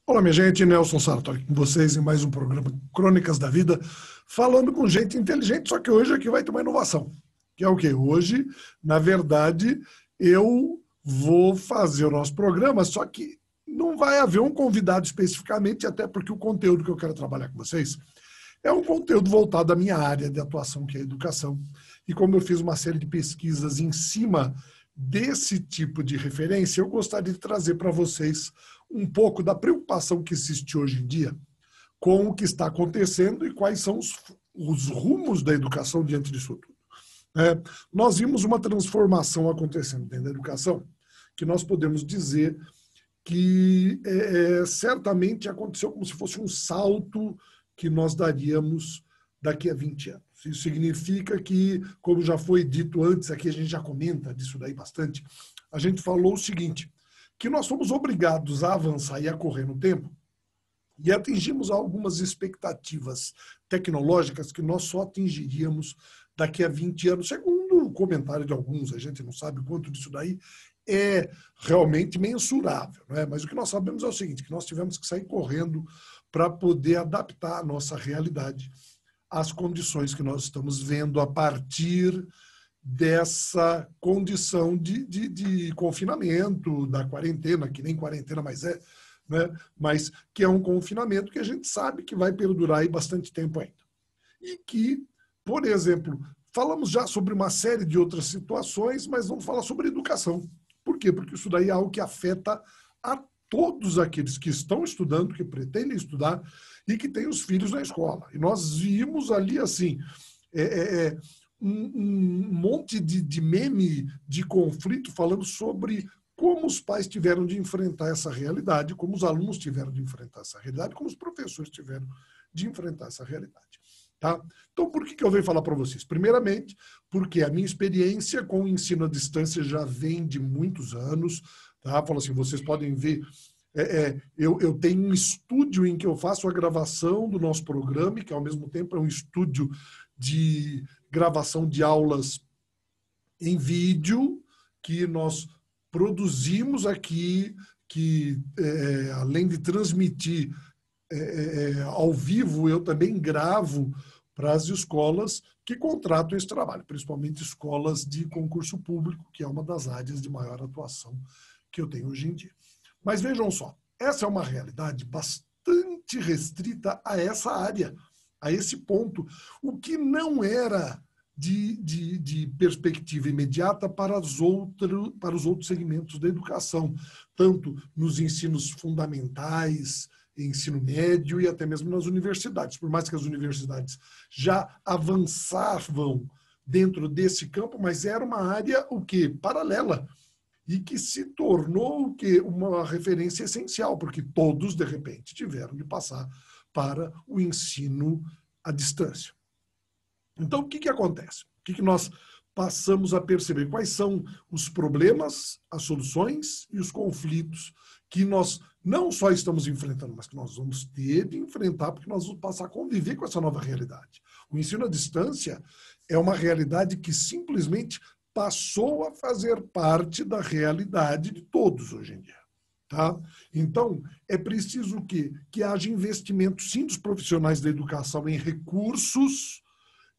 Olá, minha gente, Nelson Sartori com vocês em mais um programa Crônicas da Vida, falando com gente inteligente, só que hoje aqui vai ter uma inovação, que é o quê? Hoje, na verdade, eu vou fazer o nosso programa, só que não vai haver um convidado especificamente, até porque o conteúdo que eu quero trabalhar com vocês é um conteúdo voltado à minha área de atuação, que é a educação. E como eu fiz uma série de pesquisas em cima desse tipo de referência, eu gostaria de trazer para vocês um pouco da preocupação que existe hoje em dia com o que está acontecendo e quais são os rumos da educação diante disso tudo. Nós vimos uma transformação acontecendo dentro da educação, que nós podemos dizer que certamente aconteceu como se fosse um salto que nós daríamos daqui a 20 anos. Isso significa que, como já foi dito antes, aqui a gente já comenta disso daí bastante, a gente falou o seguinte, que nós somos obrigados a avançar e a correr no tempo e atingimos algumas expectativas tecnológicas que nós só atingiríamos daqui a 20 anos, segundo o comentário de alguns, a gente não sabe quanto disso daí é realmente mensurável, né? Mas o que nós sabemos é o seguinte, que nós tivemos que sair correndo para poder adaptar a nossa realidade às condições que nós estamos vendo a partir dessa condição de confinamento, da quarentena, que nem quarentena mais é, né? Mas que é um confinamento que a gente sabe que vai perdurar aí bastante tempo ainda. E que, por exemplo, falamos já sobre uma série de outras situações, mas vamos falar sobre educação. Por quê? Porque isso daí é algo que afeta a todos aqueles que estão estudando, que pretendem estudar e que têm os filhos na escola. E nós vimos ali, assim, um monte de meme, de conflito, falando sobre como os pais tiveram de enfrentar essa realidade, como os alunos tiveram de enfrentar essa realidade, como os professores tiveram de enfrentar essa realidade. Tá? Então, por que eu venho falar para vocês? Primeiramente, porque a minha experiência com o ensino à distância já vem de muitos anos. Tá? Falo assim, vocês podem ver, eu tenho um estúdio em que eu faço a gravação do nosso programa, que ao mesmo tempo é um estúdio de gravação de aulas em vídeo, que nós produzimos aqui, que além de transmitir ao vivo, eu também gravo para as escolas que contratam esse trabalho, principalmente escolas de concurso público, que é uma das áreas de maior atuação que eu tenho hoje em dia. Mas vejam só, essa é uma realidade bastante restrita a essa área, a esse ponto, o que não era de perspectiva imediata para os outros segmentos da educação, tanto nos ensinos fundamentais, ensino médio e até mesmo nas universidades. Por mais que as universidades já avançavam dentro desse campo, mas era uma área o quê? Paralela, e que se tornou o quê? Uma referência essencial, porque todos, de repente, tiveram de passar para o ensino à distância. Então, o que acontece? O que nós passamos a perceber? Quais são os problemas, as soluções e os conflitos que nós não só estamos enfrentando, mas que nós vamos ter de enfrentar, porque nós vamos passar a conviver com essa nova realidade. O ensino à distância é uma realidade que simplesmente passou a fazer parte da realidade de todos hoje em dia. Tá? Então, é preciso que haja investimento, sim, dos profissionais da educação em recursos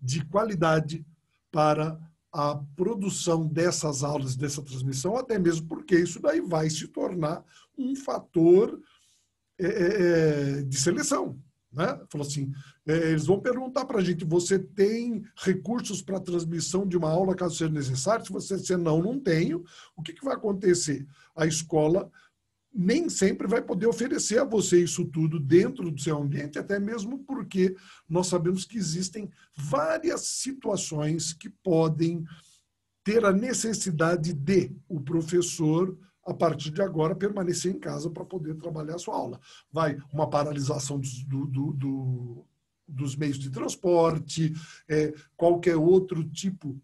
de qualidade para a produção dessas aulas, dessa transmissão, até mesmo porque isso daí vai se tornar um fator de seleção. Né? Falou assim, eles vão perguntar para a gente, você tem recursos para a transmissão de uma aula caso seja necessário? Se você disser não tenho, o que vai acontecer? A escola nem sempre vai poder oferecer a você isso tudo dentro do seu ambiente, até mesmo porque nós sabemos que existem várias situações que podem ter a necessidade de o professor, a partir de agora, permanecer em casa para poder trabalhar a sua aula. Vai uma paralisação dos meios de transporte, qualquer outro tipo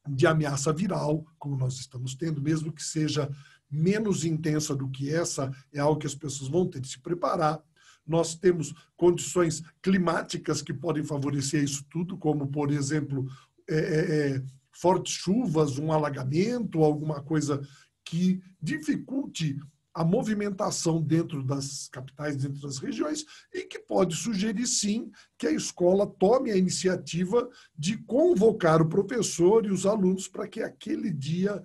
de ameaça viral, como nós estamos tendo, mesmo que seja menos intensa do que essa, é algo que as pessoas vão ter de se preparar. Nós temos condições climáticas que podem favorecer isso tudo, como, por exemplo, fortes chuvas, um alagamento, alguma coisa que dificulte a movimentação dentro das capitais, dentro das regiões, e que pode sugerir, sim, que a escola tome a iniciativa de convocar o professor e os alunos para que aquele dia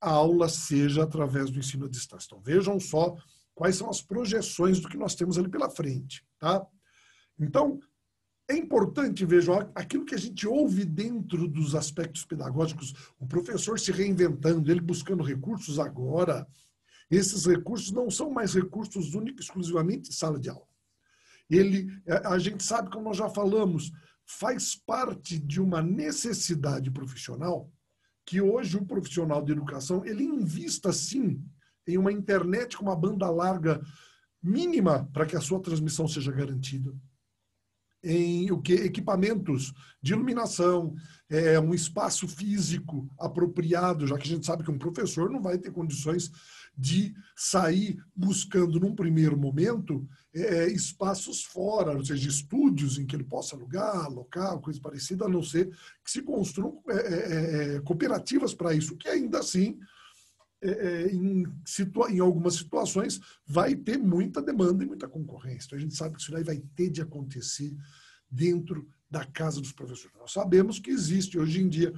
a aula seja através do ensino à distância. Então, vejam só quais são as projeções do que nós temos ali pela frente. Tá? Então, é importante, vejam, aquilo que a gente ouve dentro dos aspectos pedagógicos, o professor se reinventando, ele buscando recursos agora. Esses recursos não são mais recursos únicos, exclusivamente em sala de aula. A gente sabe, como nós já falamos, faz parte de uma necessidade profissional que hoje o profissional de educação ele invista, sim, em uma internet com uma banda larga mínima para que a sua transmissão seja garantida, em equipamentos de iluminação, um espaço físico apropriado, já que a gente sabe que um professor não vai ter condições de sair buscando, num primeiro momento, espaços fora, ou seja, estúdios em que ele possa alugar, local, coisa parecida, a não ser que se construam cooperativas para isso, que ainda assim, em algumas situações, vai ter muita demanda e muita concorrência. Então, a gente sabe que isso daí vai ter de acontecer dentro da casa dos professores. Nós sabemos que existe, hoje em dia,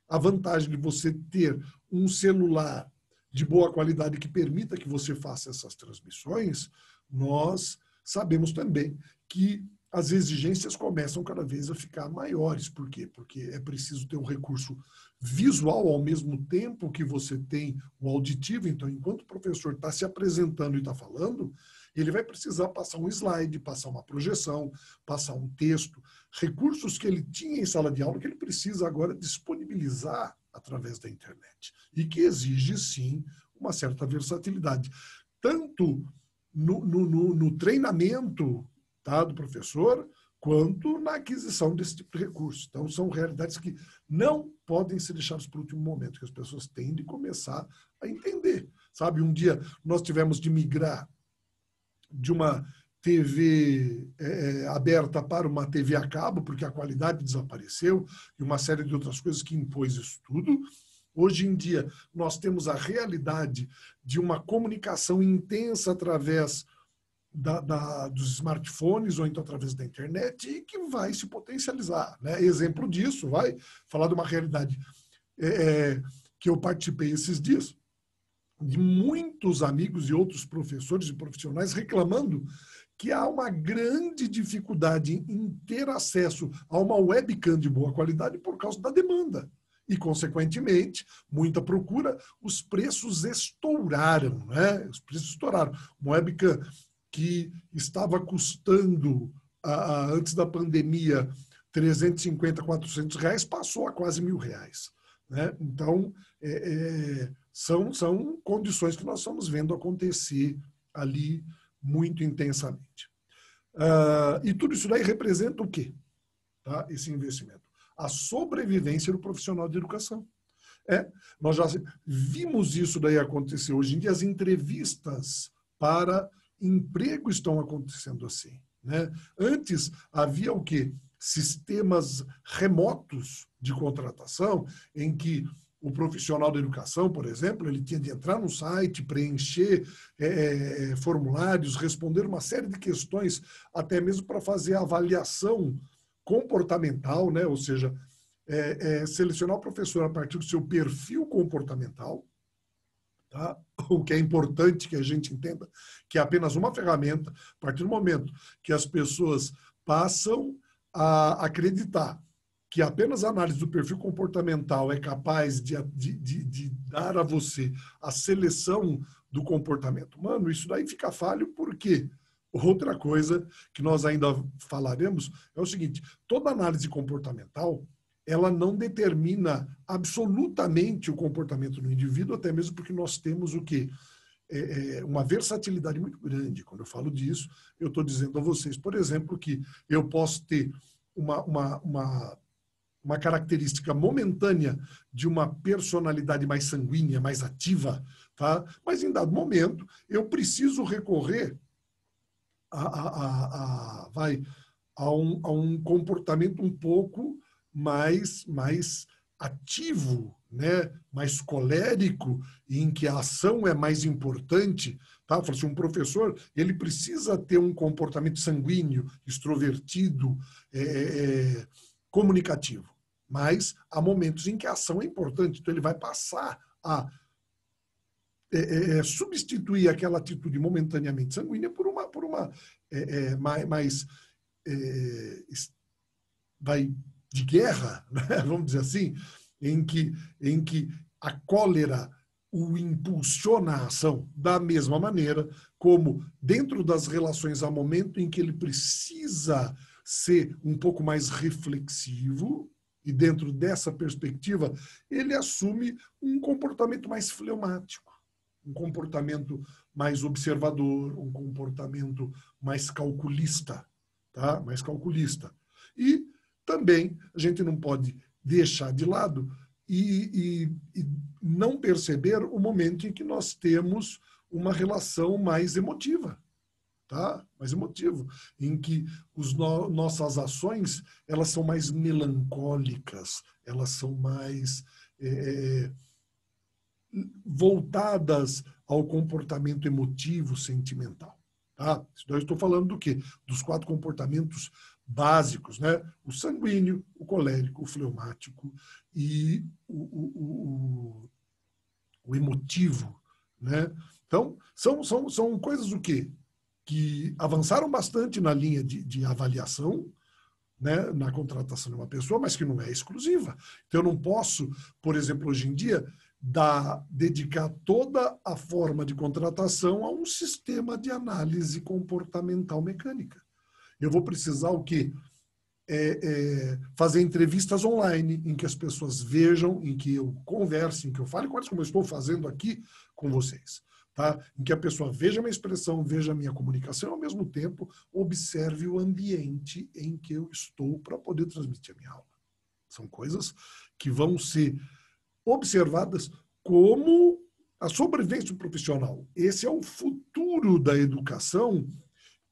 a vantagem de você ter um celular de boa qualidade que permita que você faça essas transmissões. Nós sabemos também que as exigências começam cada vez a ficar maiores. Por quê? Porque é preciso ter um recurso visual ao mesmo tempo que você tem o auditivo. Então, enquanto o professor está se apresentando e está falando, ele vai precisar passar um slide, passar uma projeção, passar um texto, recursos que ele tinha em sala de aula que ele precisa agora disponibilizar através da internet e que exige, sim, uma certa versatilidade, tanto no treinamento, tá, do professor, quanto na aquisição desse tipo de recurso. Então, são realidades que não podem ser deixadas para o último momento, que as pessoas têm de começar a entender. Sabe, um dia nós tivemos de migrar de uma TV aberta para uma TV a cabo, porque a qualidade desapareceu, e uma série de outras coisas que impôs isso tudo. Hoje em dia, nós temos a realidade de uma comunicação intensa através dos smartphones ou então através da internet e que vai se potencializar. Né? Exemplo disso, vai falar de uma realidade que eu participei esses dias, de muitos amigos e outros professores e profissionais reclamando que há uma grande dificuldade em ter acesso a uma webcam de boa qualidade por causa da demanda. E, consequentemente, muita procura, os preços estouraram. Né? Os preços estouraram. Uma webcam que estava custando, antes da pandemia, 350, 400 reais, passou a quase R$1.000. Né? Então, são condições que nós estamos vendo acontecer ali muito intensamente. E tudo isso daí representa o quê? Tá? Esse investimento. A sobrevivência do profissional de educação. Nós já vimos isso daí acontecer. Hoje em dia, as entrevistas para emprego estão acontecendo assim. Né? Antes, havia o quê? Sistemas remotos de contratação em que o profissional da educação, por exemplo, ele tinha de entrar no site, preencher formulários, responder uma série de questões, até mesmo para fazer a avaliação comportamental, né? Ou seja, selecionar o professor a partir do seu perfil comportamental, tá? O que é importante que a gente entenda que é apenas uma ferramenta. A partir do momento que as pessoas passam a acreditar que apenas a análise do perfil comportamental é capaz de dar a você a seleção do comportamento humano, isso daí fica falho, porque outra coisa que nós ainda falaremos é o seguinte: toda análise comportamental ela não determina absolutamente o comportamento do indivíduo, até mesmo porque nós temos o quê? Uma versatilidade muito grande. Quando eu falo disso, eu estou dizendo a vocês, por exemplo, que eu posso ter uma característica momentânea de uma personalidade mais sanguínea, mais ativa, tá? Mas em dado momento eu preciso recorrer a um comportamento um pouco mais ativo né, mais colérico, em que a ação é mais importante, tá? Assim, um professor, ele precisa ter um comportamento sanguíneo, extrovertido, comunicativo. Mas há momentos em que a ação é importante, então ele vai passar a substituir aquela atitude momentaneamente sanguínea por uma mais vai de guerra, né? Vamos dizer assim, em que a cólera o impulsiona a ação da mesma maneira como dentro das relações há momento em que ele precisa ser um pouco mais reflexivo e dentro dessa perspectiva ele assume um comportamento mais fleumático, um comportamento mais observador, um comportamento mais calculista, tá? Mais calculista. E também a gente não pode deixar de lado e não perceber o momento em que nós temos uma relação mais emotiva, tá? Mais emotivo, em que nossas ações elas são mais melancólicas, elas são mais voltadas ao comportamento emotivo, sentimental. Tá? Eu estou falando do quê? Dos 4 comportamentos básicos, né? O sanguíneo, o colérico, o fleumático e o emotivo, né? Então, são coisas o quê? Que avançaram bastante na linha de avaliação, né, na contratação de uma pessoa, mas que não é exclusiva. Então, eu não posso, por exemplo, hoje em dia, dedicar toda a forma de contratação a um sistema de análise comportamental mecânica. Eu vou precisar o quê? Fazer entrevistas online, em que as pessoas vejam, em que eu converse, em que eu fale quase como eu estou fazendo aqui com vocês. Tá? Em que a pessoa veja a minha expressão, veja a minha comunicação, e ao mesmo tempo observe o ambiente em que eu estou para poder transmitir a minha aula. São coisas que vão ser observadas como a sobrevivência profissional. Esse é o futuro da educação,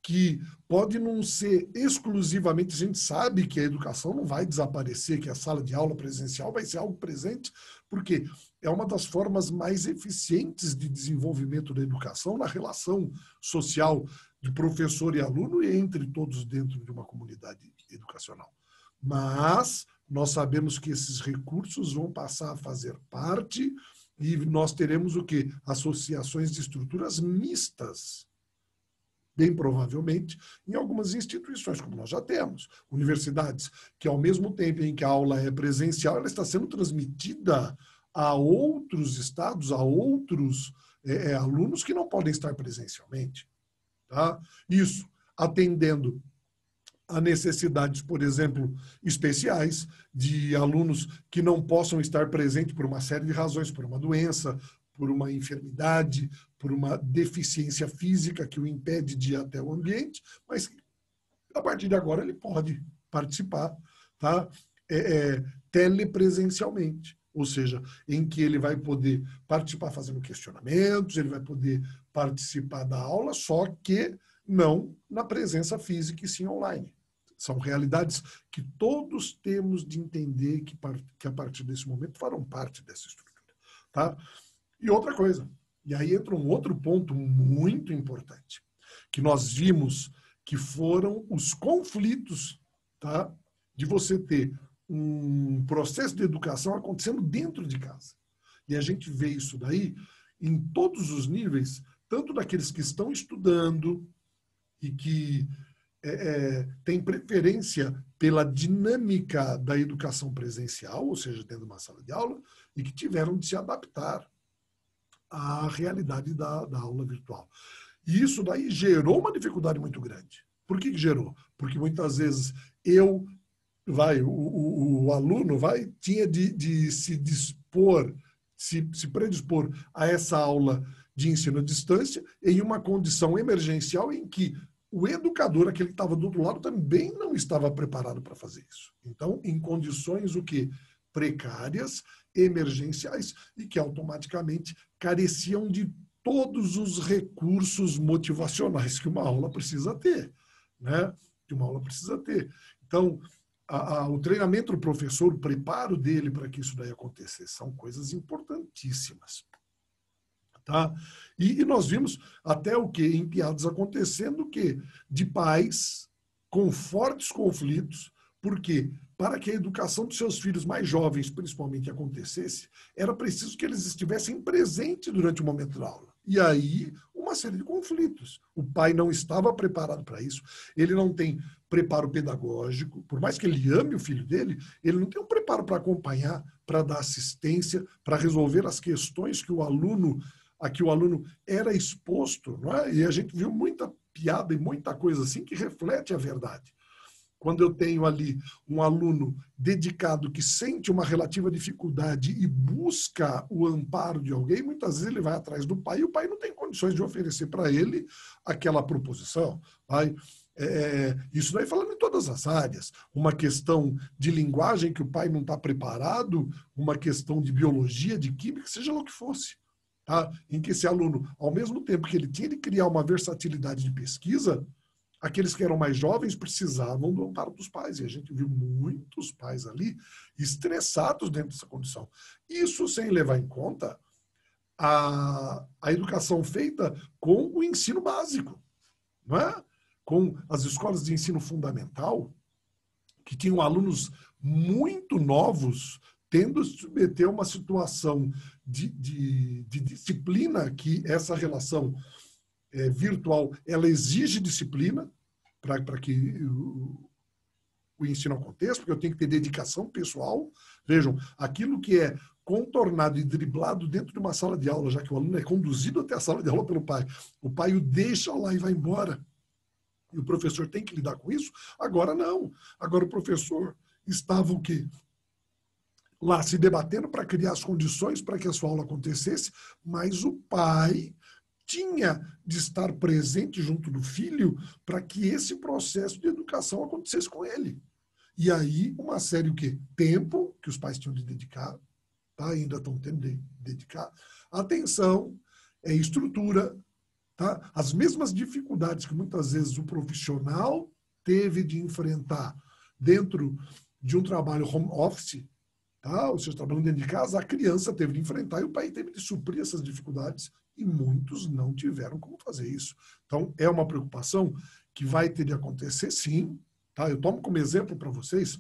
que pode não ser exclusivamente, a gente sabe que a educação não vai desaparecer, que a sala de aula presencial vai ser algo presente, porque é uma das formas mais eficientes de desenvolvimento da educação na relação social de professor e aluno e entre todos dentro de uma comunidade educacional. Mas nós sabemos que esses recursos vão passar a fazer parte e nós teremos o quê? Associações de estruturas mistas, bem provavelmente, em algumas instituições, como nós já temos. Universidades, que ao mesmo tempo em que a aula é presencial, ela está sendo transmitida a outros estados, a outros alunos que não podem estar presencialmente. Tá? Isso atendendo a necessidades, por exemplo, especiais de alunos que não possam estar presentes por uma série de razões, por uma doença, por uma enfermidade, por uma deficiência física que o impede de ir até o ambiente, mas a partir de agora ele pode participar, tá? Telepresencialmente, ou seja, em que ele vai poder participar fazendo questionamentos, ele vai poder participar da aula, só que não na presença física e sim online. São realidades que todos temos de entender que a partir desse momento farão parte dessa estrutura, tá? E outra coisa, e aí entra um outro ponto muito importante, que nós vimos que foram os conflitos, tá, de você ter um processo de educação acontecendo dentro de casa. E a gente vê isso daí em todos os níveis, tanto daqueles que estão estudando e que têm preferência pela dinâmica da educação presencial, ou seja, dentro de uma sala de aula, e que tiveram de se adaptar à realidade da aula virtual. E isso daí gerou uma dificuldade muito grande. Por que gerou? Porque muitas vezes o aluno tinha de se dispor, se predispor a essa aula de ensino à distância em uma condição emergencial em que o educador, aquele que estava do outro lado, também não estava preparado para fazer isso. Então, em condições o quê? Precárias, emergenciais e que automaticamente careciam de todos os recursos motivacionais que uma aula precisa ter, né? Que uma aula precisa ter. Então, o treinamento do professor, o preparo dele para que isso daí acontecesse, são coisas importantíssimas. Tá? E nós vimos até o que em piadas acontecendo, que de pais com fortes conflitos, porque para que a educação dos seus filhos mais jovens, principalmente, acontecesse, era preciso que eles estivessem presentes durante o momento da aula. E aí, uma série de conflitos. O pai não estava preparado para isso, ele não tem preparo pedagógico, por mais que ele ame o filho dele, ele não tem um preparo para acompanhar, para dar assistência, para resolver as questões que a que o aluno era exposto, não é? E a gente viu muita piada e muita coisa assim que reflete a verdade. Quando eu tenho ali um aluno dedicado que sente uma relativa dificuldade e busca o amparo de alguém, muitas vezes ele vai atrás do pai e o pai não tem condições de oferecer para ele aquela proposição. Isso daí falando em todas as áreas. Uma questão de linguagem que o pai não está preparado, uma questão de biologia, de química, seja lá o que fosse. Tá? Em que esse aluno, ao mesmo tempo que ele tinha de criar uma versatilidade de pesquisa, aqueles que eram mais jovens precisavam do amparo dos pais. E a gente viu muitos pais ali estressados dentro dessa condição. Isso sem levar em conta a educação feita com o ensino básico, não é? Com as escolas de ensino fundamental, que tinham alunos muito novos, tendo de submeter uma situação de disciplina, que essa relação virtual, ela exige disciplina para que o ensino aconteça, porque eu tenho que ter dedicação pessoal. Vejam, aquilo que é contornado e driblado dentro de uma sala de aula, já que o aluno é conduzido até a sala de aula pelo pai, o pai o deixa lá e vai embora, e o professor tem que lidar com isso. Agora não. Agora o professor estava o quê? Lá se debatendo para criar as condições para que a sua aula acontecesse, mas o pai tinha de estar presente junto do filho para que esse processo de educação acontecesse com ele. E aí, uma série o quê? Tempo, que os pais tinham de dedicar, tá? Ainda estão tendo de dedicar, atenção, estrutura, tá? As mesmas dificuldades que muitas vezes o profissional teve de enfrentar dentro de um trabalho home office, tá? Ou seja, trabalhando dentro de casa, a criança teve de enfrentar e o pai teve de suprir essas dificuldades, e muitos não tiveram como fazer isso. Então, é uma preocupação que vai ter de acontecer, sim. Tá? Eu tomo como exemplo para vocês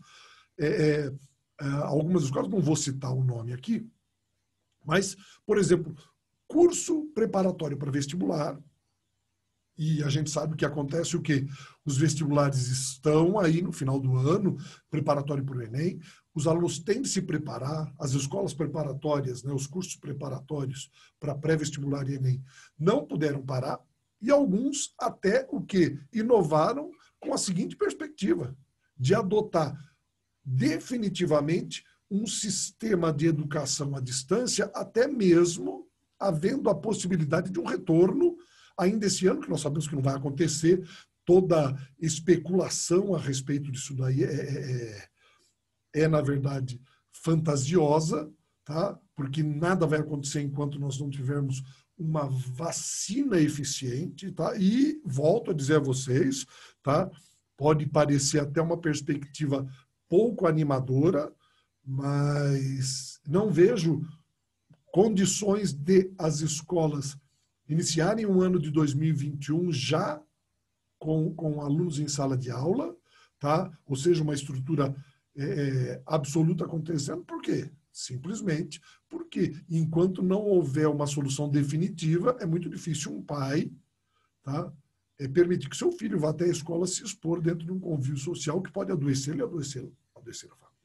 algumas escolas, não vou citar o nome aqui, mas, por exemplo, curso preparatório para vestibular, e a gente sabe que acontece o quê? Os vestibulares estão aí no final do ano, preparatório para o Enem, os alunos têm de se preparar, as escolas preparatórias, né, os cursos preparatórios para pré-vestibular e Enem não puderam parar, e alguns até o quê? Inovaram com a seguinte perspectiva, de adotar definitivamente um sistema de educação à distância, até mesmo havendo a possibilidade de um retorno ainda esse ano, que nós sabemos que não vai acontecer. Toda especulação a respeito disso daí na verdade, fantasiosa, tá? Porque nada vai acontecer enquanto nós não tivermos uma vacina eficiente, tá? E volto a dizer a vocês, tá? Pode parecer até uma perspectiva pouco animadora, mas não vejo condições de as escolas iniciarem o ano de 2021 já com alunos em sala de aula, tá? Ou seja, uma estrutura absoluta acontecendo. Por quê? Simplesmente porque, enquanto não houver uma solução definitiva, é muito difícil um pai, tá, permitir que seu filho vá até a escola se expor dentro de um convívio social que pode adoecer e adoecer a família.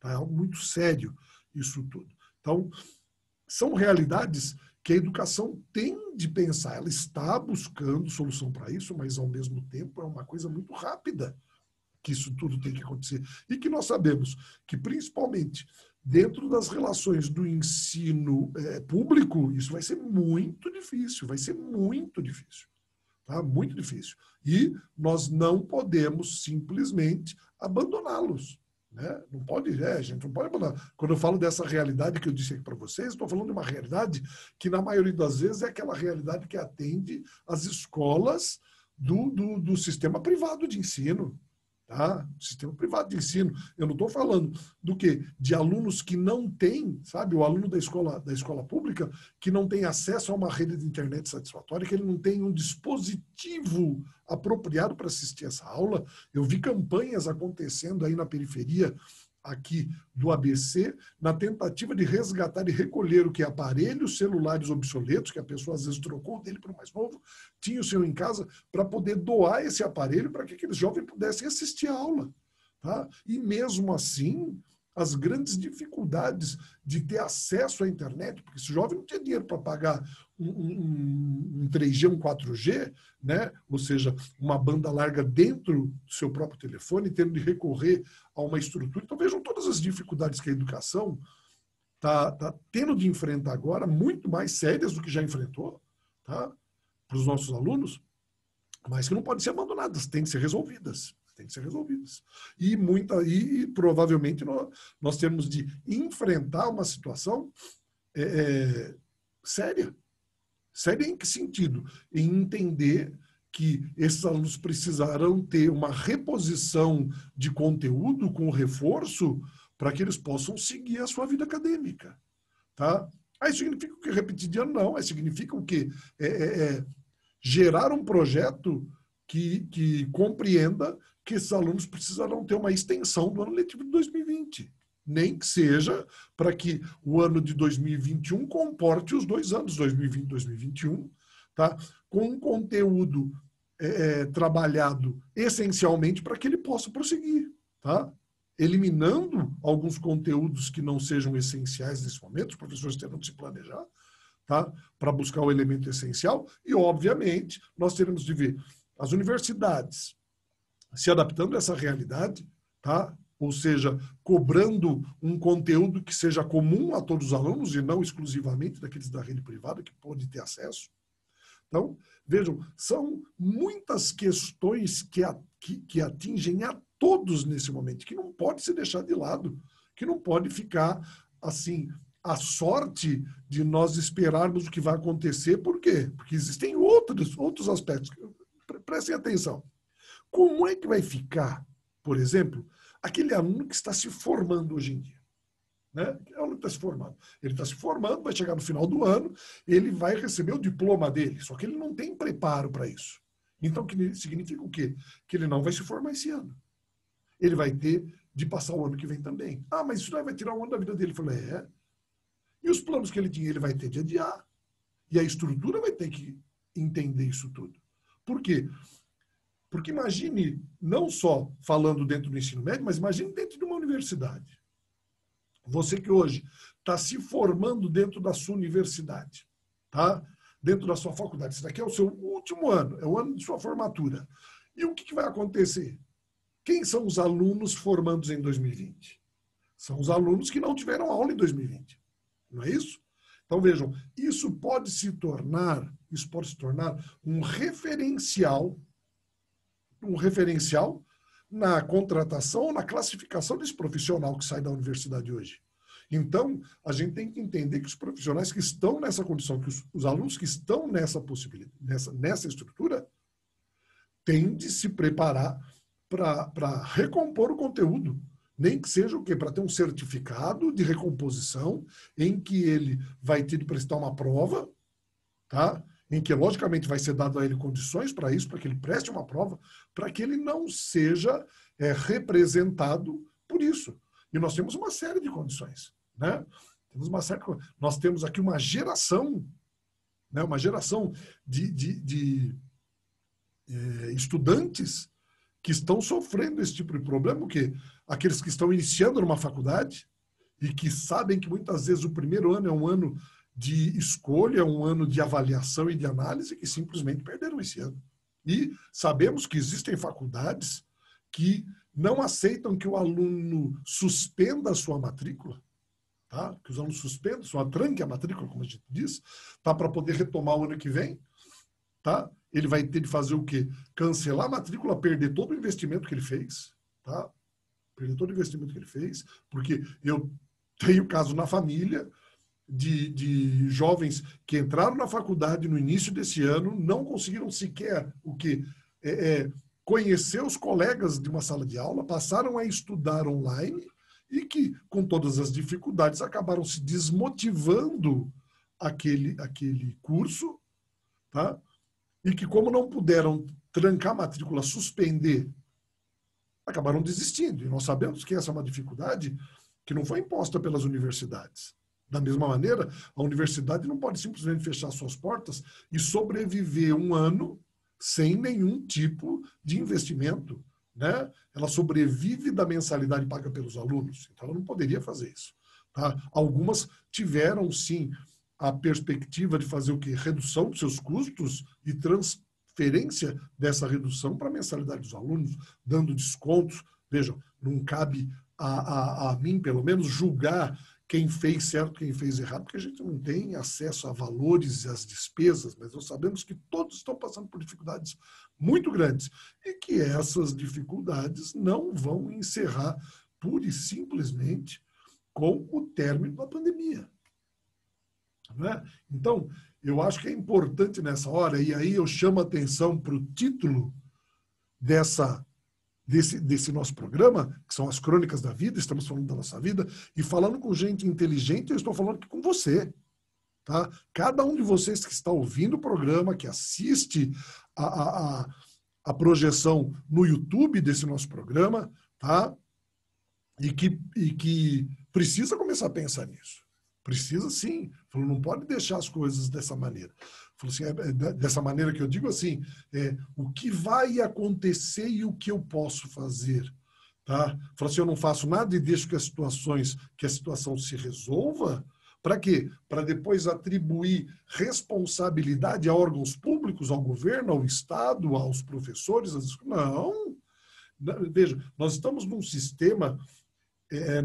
Tá? É algo muito sério isso tudo. Então, são realidades que a educação tem de pensar. Ela está buscando solução para isso, mas, ao mesmo tempo, é uma coisa muito rápida que isso tudo tem que acontecer. E que nós sabemos que, principalmente dentro das relações do ensino público, isso vai ser muito difícil, vai ser muito difícil. Tá? Muito difícil. E nós não podemos simplesmente abandoná-los. Né? Não pode, gente, não pode abandonar. Quando eu falo dessa realidade que eu disse aqui para vocês, estou falando de uma realidade que, na maioria das vezes, é aquela realidade que atende às escolas do sistema privado de ensino. Tá? Sistema privado de ensino. Eu não estou falando do quê? De alunos que não têm, sabe, o aluno da escola pública que não tem acesso a uma rede de internet satisfatória, que ele não tem um dispositivo apropriado para assistir essa aula. Eu vi campanhas acontecendo aí na periferia aqui do ABC, na tentativa de resgatar e recolher o que? Aparelhos celulares obsoletos, que a pessoa às vezes trocou dele para o mais novo, tinha o seu em casa, para poder doar esse aparelho para que aqueles jovens pudessem assistir a aula. Tá? E mesmo assim, as grandes dificuldades de ter acesso à internet, porque esse jovem não tinha dinheiro para pagar um 3G, um 4G, né? Ou seja, uma banda larga dentro do seu próprio telefone, tendo de recorrer a uma estrutura. Então vejam todas as dificuldades que a educação está tendo de enfrentar agora, muito mais sérias do que já enfrentou, tá? Para os nossos alunos, mas que não podem ser abandonadas, têm que ser resolvidas. Tem que ser resolvidas. E provavelmente nós temos de enfrentar uma situação séria. Séria em que sentido? Em entender que esses alunos precisarão ter uma reposição de conteúdo com reforço para que eles possam seguir a sua vida acadêmica. Tá? Aí significa o que? Repetir de ano? Não. Aí significa o quê? Gerar um projeto que compreenda que esses alunos precisarão ter uma extensão do ano letivo de 2020. Nem que seja para que o ano de 2021 comporte os 2 anos, 2020 e 2021, tá? Com um conteúdo trabalhado essencialmente para que ele possa prosseguir. Tá? Eliminando alguns conteúdos que não sejam essenciais nesse momento, os professores terão de se planejar, tá? Para buscar o elemento essencial. E, obviamente, nós teremos de ver as universidades se adaptando a essa realidade, tá? Ou seja, cobrando um conteúdo que seja comum a todos os alunos e não exclusivamente daqueles da rede privada que podem ter acesso. Então, vejam, são muitas questões que atingem a todos nesse momento, que não pode ser deixado de lado, que não pode ficar assim, a sorte de nós esperarmos o que vai acontecer. Por quê? Porque existem outros aspectos. Prestem atenção. Como é que vai ficar, por exemplo, aquele aluno que está se formando hoje em dia? Né? É o aluno que está se formando. Ele está se formando, vai chegar no final do ano, ele vai receber o diploma dele, só que ele não tem preparo para isso. Então, que significa o quê? Que ele não vai se formar esse ano. Ele vai ter de passar o ano que vem também. Ah, mas isso vai tirar um ano da vida dele. Eu falei, E os planos que ele tinha, ele vai ter de adiar. E a estrutura vai ter que entender isso tudo. Por quê? Porque imagine, não só falando dentro do ensino médio, mas imagine dentro de uma universidade. Você que hoje está se formando dentro da sua universidade, tá? Dentro da sua faculdade. Esse daqui é o seu último ano, é o ano de sua formatura. E o que vai acontecer? Quem são os alunos formandos em 2020? São os alunos que não tiveram aula em 2020. Não é isso? Então, vejam, isso pode se tornar um referencial na contratação, na classificação desse profissional que sai da universidade hoje. Então, a gente tem que entender que os profissionais que estão nessa condição, que os alunos que estão nessa possibilidade, nessa estrutura, têm de se preparar para recompor o conteúdo. Nem que seja o quê? Para ter um certificado de recomposição em que ele vai ter de prestar uma prova, tá? Em que, logicamente, vai ser dado a ele condições para isso, para que ele preste uma prova, para que ele não seja representado por isso. E nós temos uma série de condições. Né? Nós temos aqui uma geração, né? Uma geração de estudantes que estão sofrendo esse tipo de problema, porque aqueles que estão iniciando numa faculdade e que sabem que muitas vezes o primeiro ano é um ano de escolha, um ano de avaliação e de análise, que simplesmente perderam esse ano. E sabemos que existem faculdades que não aceitam que o aluno suspenda a sua matrícula, tá? Que os alunos suspendam, só tranque a matrícula, como a gente diz, tá? Para poder retomar o ano que vem, tá? Ele vai ter de fazer o quê? Cancelar a matrícula, perder todo o investimento que ele fez, tá? Perder todo o investimento que ele fez, porque eu tenho caso na família de jovens que entraram na faculdade no início desse ano, não conseguiram sequer o quê? conhecer os colegas de uma sala de aula, passaram a estudar online e que, com todas as dificuldades, acabaram se desmotivando aquele curso, tá? E que, como não puderam trancar a matrícula, suspender, acabaram desistindo. E nós sabemos que essa é uma dificuldade que não foi imposta pelas universidades. Da mesma maneira, a universidade não pode simplesmente fechar suas portas e sobreviver um ano sem nenhum tipo de investimento, né? Ela sobrevive da mensalidade paga pelos alunos, então ela não poderia fazer isso. Tá? Algumas tiveram, sim, a perspectiva de fazer o quê? Redução dos seus custos e transferência dessa redução para a mensalidade dos alunos, dando descontos. Vejam, não cabe a mim, pelo menos, julgar quem fez certo, quem fez errado, porque a gente não tem acesso a valores e às despesas, mas nós sabemos que todos estão passando por dificuldades muito grandes e que essas dificuldades não vão encerrar pura e simplesmente com o término da pandemia. Né? Então, eu acho que é importante nessa hora, e aí eu chamo a atenção para o título desse nosso programa, que são as Crônicas da Vida, estamos falando da nossa vida, e falando com gente inteligente, eu estou falando aqui com você. Tá? Cada um de vocês que está ouvindo o programa, que assiste a projeção no YouTube desse nosso programa, tá? E que precisa começar a pensar nisso. Precisa sim. Falou, não pode deixar as coisas dessa maneira. Falou assim, dessa maneira que eu digo assim, o que vai acontecer e o que eu posso fazer. Tá? Falou assim, eu não faço nada e deixo que a situação se resolva. Para quê? Para depois atribuir responsabilidade a órgãos públicos, ao governo, ao Estado, aos professores. Não. Veja, nós estamos num sistema,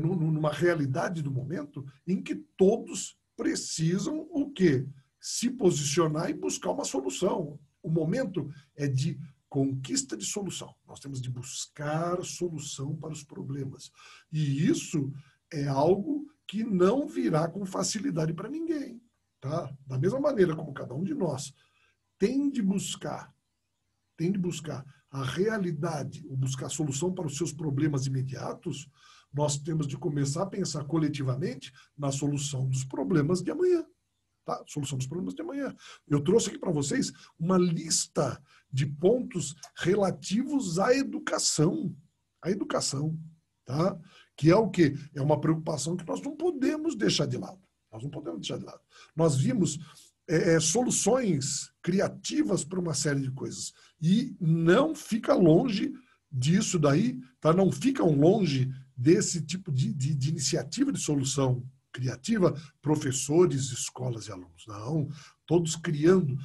numa realidade do momento em que todos precisam o quê? Se posicionar e buscar uma solução. O momento é de conquista de solução. Nós temos de buscar solução para os problemas. E isso é algo que não virá com facilidade para ninguém. Tá? Da mesma maneira como cada um de nós tem de buscar a realidade, ou buscar solução para os seus problemas imediatos, nós temos de começar a pensar coletivamente na solução dos problemas de amanhã. Tá? Solução dos problemas de amanhã. Eu trouxe aqui para vocês uma lista de pontos relativos à educação. A educação, tá? Que é o quê? É uma preocupação que nós não podemos deixar de lado. Nós não podemos deixar de lado. Nós vimos soluções criativas para uma série de coisas. E não fica longe disso daí, tá? Não ficam longe desse tipo de iniciativa de solução criativa, professores, escolas e alunos. Não, todos criando,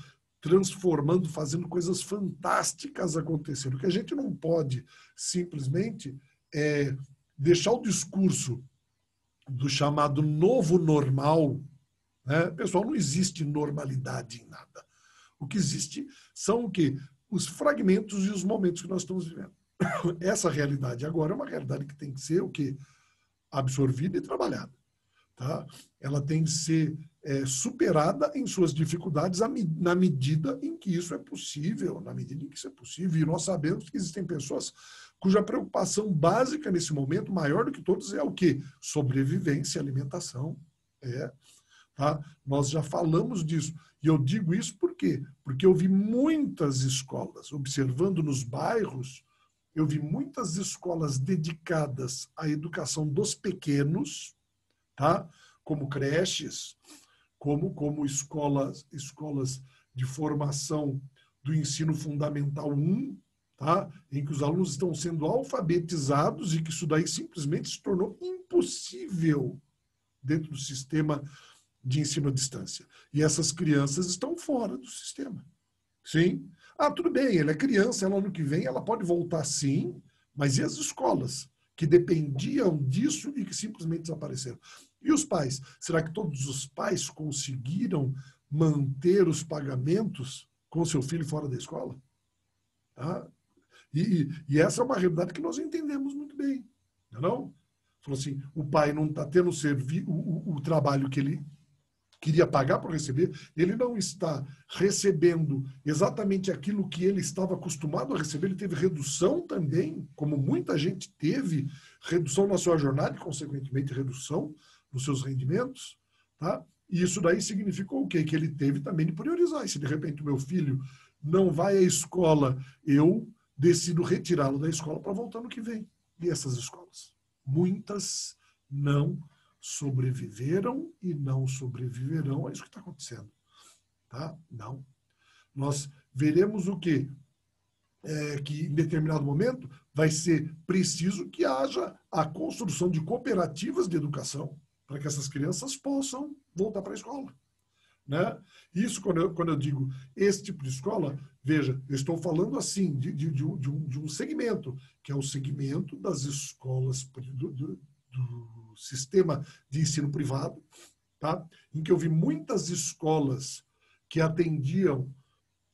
transformando, fazendo coisas fantásticas acontecendo. O que a gente não pode simplesmente deixar o discurso do chamado novo normal, né? Pessoal, não existe normalidade em nada. O que existe são o quê? Os fragmentos e os momentos que nós estamos vivendo. Essa realidade agora é uma realidade que tem que ser o quê? Absorvida e trabalhada. Tá? Ela tem que ser superada em suas dificuldades na medida em que isso é possível, E nós sabemos que existem pessoas cuja preocupação básica nesse momento, maior do que todos, é o quê? Sobrevivência, alimentação. Tá? Nós já falamos disso. E eu digo isso por quê? Porque eu vi muitas escolas, observando nos bairros, eu vi muitas escolas dedicadas à educação dos pequenos, tá? Como creches, como escolas de formação do ensino fundamental 1, tá? Em que os alunos estão sendo alfabetizados e que isso daí simplesmente se tornou impossível dentro do sistema de ensino à distância. E essas crianças estão fora do sistema. Sim. Tudo bem, ela é criança, ela ano que vem ela pode voltar sim, mas e as escolas que dependiam disso e que simplesmente desapareceram? E os pais? Será que todos os pais conseguiram manter os pagamentos com seu filho fora da escola? Tá? E essa é uma realidade que nós entendemos muito bem. Não? Falou assim, o pai não está tendo o trabalho que ele queria pagar por receber, ele não está recebendo exatamente aquilo que ele estava acostumado a receber, ele teve redução também, como muita gente teve, redução na sua jornada e, consequentemente, redução nos seus rendimentos, tá? E isso daí significou o quê? Que ele teve também de priorizar. E se, de repente, o meu filho não vai à escola, eu decido retirá-lo da escola para voltar no que vem. E essas escolas? Muitas não sobreviveram e não sobreviverão a isso que está acontecendo. Tá? Não. Nós veremos o quê? Que em determinado momento vai ser preciso que haja a construção de cooperativas de educação para que essas crianças possam voltar para a escola. Né? Isso, quando eu digo esse tipo de escola, veja, eu estou falando assim de um segmento, que é o segmento das escolas do sistema de ensino privado, tá? Em que eu vi muitas escolas que atendiam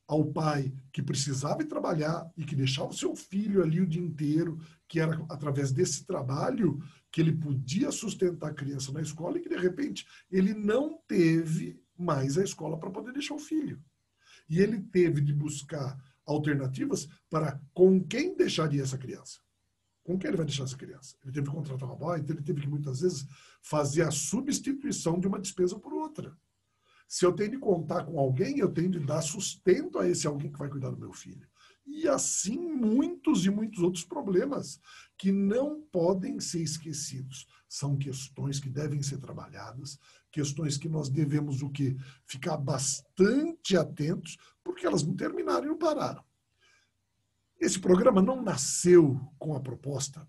ao pai que precisava ir trabalhar e que deixava o seu filho ali o dia inteiro, que era através desse trabalho que ele podia sustentar a criança na escola e que, de repente, ele não teve mais a escola para poder deixar o filho. E ele teve de buscar alternativas para com quem deixaria essa criança. Com quem ele vai deixar essa criança? Ele teve que contratar uma boy, então ele teve que, muitas vezes, fazer a substituição de uma despesa por outra. Se eu tenho de contar com alguém, eu tenho de dar sustento a esse alguém que vai cuidar do meu filho. E assim muitos e muitos outros problemas que não podem ser esquecidos. São questões que devem ser trabalhadas, questões que nós devemos o quê? Ficar bastante atentos, porque elas não terminaram e não pararam. Esse programa não nasceu com a proposta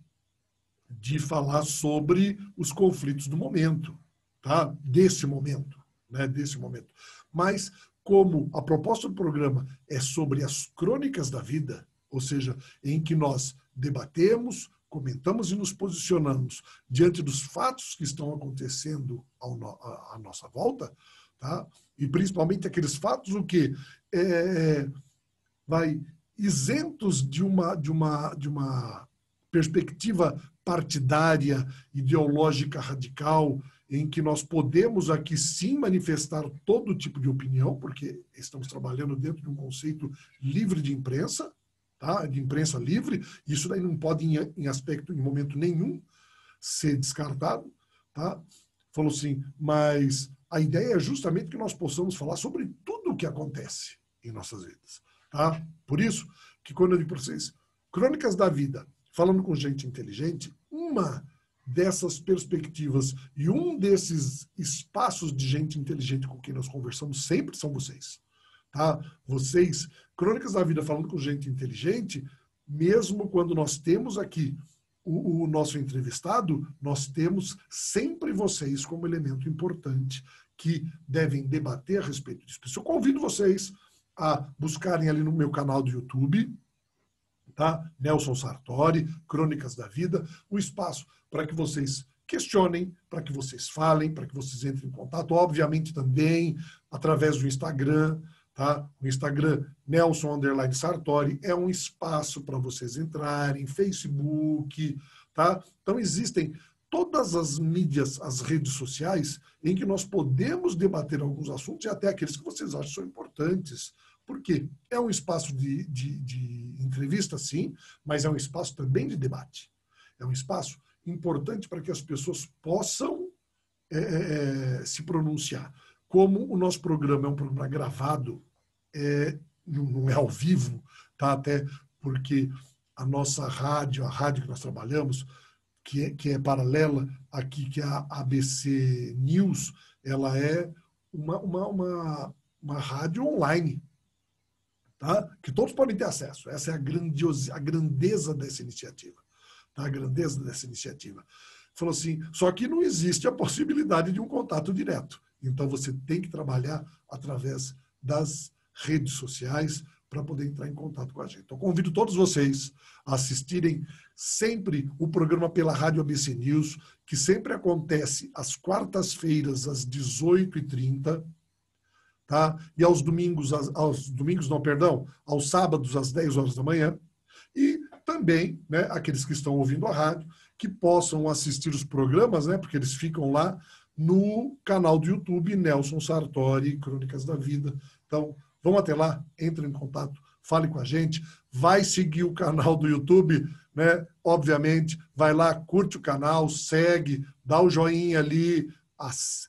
de falar sobre os conflitos do momento, tá? Desse momento. Né, desse momento. Mas, como a proposta do programa é sobre as crônicas da vida, ou seja, em que nós debatemos, comentamos e nos posicionamos diante dos fatos que estão acontecendo à nossa volta, tá? E principalmente aqueles fatos o que vai isentos de uma perspectiva partidária, ideológica radical, em que nós podemos aqui sim manifestar todo tipo de opinião, porque estamos trabalhando dentro de um conceito livre de imprensa, tá? De imprensa livre, isso daí não pode em momento nenhum ser descartado, tá? Falou assim, mas a ideia é justamente que nós possamos falar sobre tudo o que acontece em nossas vidas, tá? Por isso que quando eu digo para vocês, Crônicas da Vida, falando com gente inteligente, uma dessas perspectivas e um desses espaços de gente inteligente com quem nós conversamos sempre são vocês. Tá? Vocês, Crônicas da Vida falando com gente inteligente, mesmo quando nós temos aqui o nosso entrevistado, nós temos sempre vocês como elemento importante que devem debater a respeito disso. Eu convido vocês a buscarem ali no meu canal do YouTube, tá? Nelson Sartori, Crônicas da Vida, o espaço para que vocês questionem, para que vocês falem, para que vocês entrem em contato, obviamente também através do Instagram, tá? O Instagram Nelson_Sartori é um espaço para vocês entrarem, Facebook, tá? Então existem todas as mídias, as redes sociais, em que nós podemos debater alguns assuntos e até aqueles que vocês acham são importantes. Por quê? É um espaço de entrevista, sim, mas é um espaço também de debate. É um espaço importante para que as pessoas possam se pronunciar. Como o nosso programa é um programa gravado, não é ao vivo, tá? Até porque a nossa rádio, a rádio que nós trabalhamos, que é paralela aqui, que é a ABC News, ela é uma rádio online, tá? Que todos podem ter acesso. Essa é a grandeza dessa iniciativa. Tá? A grandeza dessa iniciativa. Falou assim, só que não existe a possibilidade de um contato direto. Então, você tem que trabalhar através das redes sociais para poder entrar em contato com a gente. Então, convido todos vocês a assistirem sempre o programa pela Rádio ABC News, que sempre acontece às quartas-feiras, às 18h30, tá? E aos sábados, às 10 horas da manhã. E também, né, aqueles que estão ouvindo a rádio, que possam assistir os programas, né, porque eles ficam lá no canal do YouTube Nelson Sartori, Crônicas da Vida. Então, vamos até lá, entre em contato, fale com a gente, vai seguir o canal do YouTube, né? Obviamente, vai lá, curte o canal, segue, dá o joinha ali,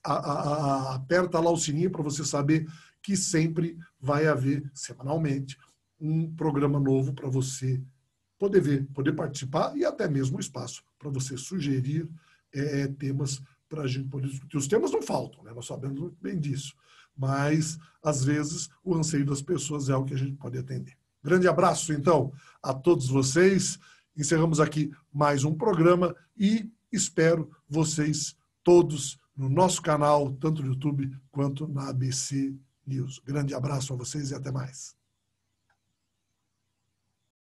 aperta lá o sininho para você saber que sempre vai haver, semanalmente, um programa novo para você poder ver, poder participar e até mesmo espaço para você sugerir temas para a gente poder discutir. Os temas não faltam, né? Nós sabemos muito bem disso, mas às vezes o anseio das pessoas é o que a gente pode atender. Grande abraço, então, a todos vocês. Encerramos aqui mais um programa e espero vocês todos no nosso canal, tanto no YouTube quanto na ABC News. Grande abraço a vocês e até mais.